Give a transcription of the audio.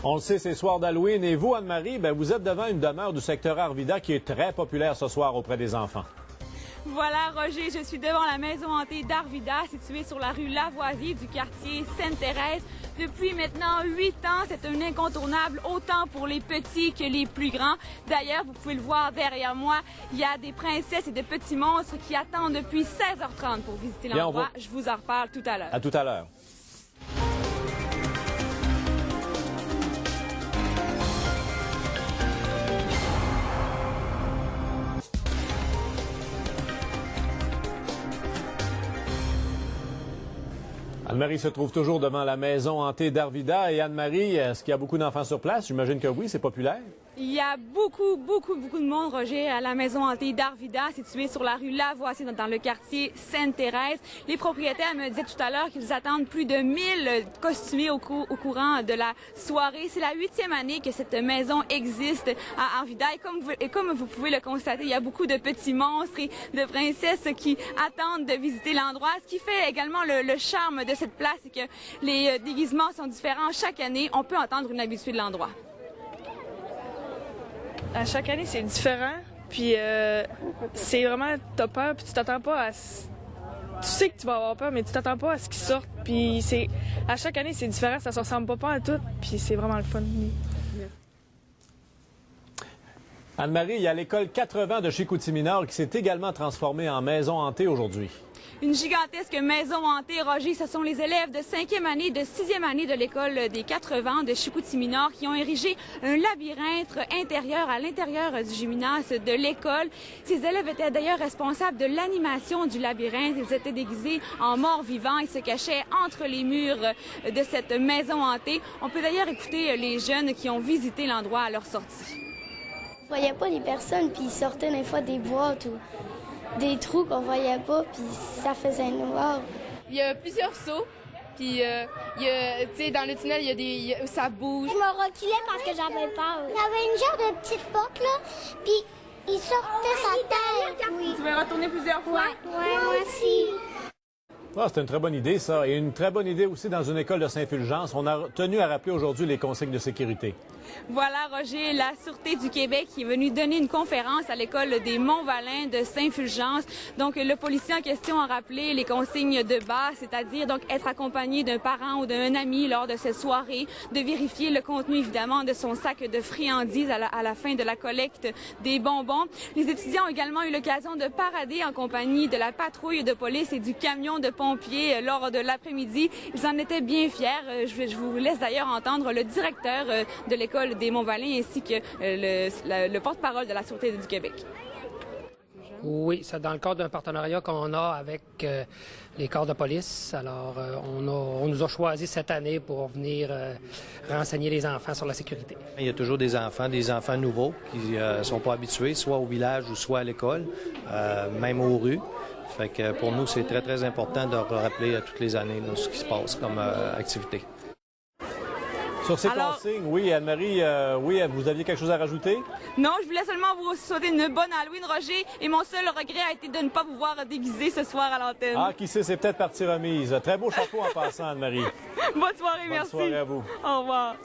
On le sait, c'est soir d'Halloween. Et vous, Anne-Marie, vous êtes devant une demeure du secteur Arvida qui est très populaire ce soir auprès des enfants. Voilà, Roger, je suis devant la maison hantée d'Arvida, située sur la rue Lavoisier du quartier Sainte-Thérèse. Depuis maintenant 8 ans, c'est un incontournable autant pour les petits que les plus grands. D'ailleurs, vous pouvez le voir derrière moi, il y a des princesses et des petits monstres qui attendent depuis 16h30 pour visiter l'endroit. Je vous en reparle tout à l'heure. À tout à l'heure. Anne-Marie se trouve toujours devant la maison hantée d'Arvida. Et Anne-Marie, est-ce qu'il y a beaucoup d'enfants sur place? J'imagine que oui, c'est populaire. Il y a beaucoup de monde, Roger, à la maison hantée d'Arvida, située sur la rue Lavoisier, dans le quartier Sainte-Thérèse. Les propriétaires me disaient tout à l'heure qu'ils attendent plus de 1000 costumés au courant de la soirée. C'est la 8e année que cette maison existe à Arvida. Et comme vous pouvez le constater, il y a beaucoup de petits monstres et de princesses qui attendent de visiter l'endroit. Ce qui fait également le charme de cette place, c'est que les déguisements sont différents chaque année. On peut entendre une habituée de l'endroit. À chaque année, c'est différent, puis c'est vraiment, t'as peur, puis tu t'attends pas à... Tu sais que tu vas avoir peur, mais tu t'attends pas à ce qu'ils sortent, puis à chaque année, c'est différent, ça se ressemble pas à tout, puis c'est vraiment le fun. Anne-Marie, il y a l'école 80 de Chicoutimi-Nord qui s'est également transformée en maison hantée aujourd'hui. Une gigantesque maison hantée, Roger. Ce sont les élèves de 5e année, de 6e année de l'école des 80 de Chicoutimi-Nord qui ont érigé un labyrinthe intérieur à l'intérieur du gymnase de l'école. Ces élèves étaient d'ailleurs responsables de l'animation du labyrinthe. Ils étaient déguisés en morts vivants. Ils se cachaient entre les murs de cette maison hantée. On peut d'ailleurs écouter les jeunes qui ont visité l'endroit à leur sortie. On voyait pas les personnes, puis ils sortaient des fois des boîtes ou des trous qu'on voyait pas, puis ça faisait noir. Il y a plusieurs sauts, puis dans le tunnel, ça bouge. Je me reculais parce que j'avais peur. Il y avait une genre de petite porte, là, puis il sortait sa tête. Oui. Tu veux retourner plusieurs fois? Ouais, moi aussi. Ah, c'est une très bonne idée, ça. Et une très bonne idée aussi dans une école de Saint-Fulgence. On a tenu à rappeler aujourd'hui les consignes de sécurité. Voilà, Roger, la Sûreté du Québec qui est venue donner une conférence à l'école des Monts-Valin de Saint-Fulgence. Donc, le policier en question a rappelé les consignes de base, c'est-à-dire donc être accompagné d'un parent ou d'un ami lors de cette soirée, de vérifier le contenu, évidemment, de son sac de friandises à la fin de la collecte des bonbons. Les étudiants ont également eu l'occasion de parader en compagnie de la patrouille de police et du camion de pompiers lors de l'après-midi. Ils en étaient bien fiers. Je vous laisse d'ailleurs entendre le directeur de l'école des Monts-Valin ainsi que le porte-parole de la Sûreté du Québec. Oui, c'est dans le cadre d'un partenariat qu'on a avec les corps de police. Alors, on nous a choisi cette année pour venir renseigner les enfants sur la sécurité. Il y a toujours des enfants nouveaux qui ne sont pas habitués, soit au village ou soit à l'école, même aux rues. Fait que pour nous, c'est très, très important de rappeler toutes les années ce qui se passe comme activité. Sur ces consignes, oui, Anne-Marie, vous aviez quelque chose à rajouter? Non, je voulais seulement vous souhaiter une bonne Halloween, Roger, et mon seul regret a été de ne pas vous voir déguisé ce soir à l'antenne. Ah, qui sait, c'est peut-être partie remise. Très beau chapeau en passant, Anne-Marie. Bonne soirée, merci. Bonne soirée à vous. Au revoir.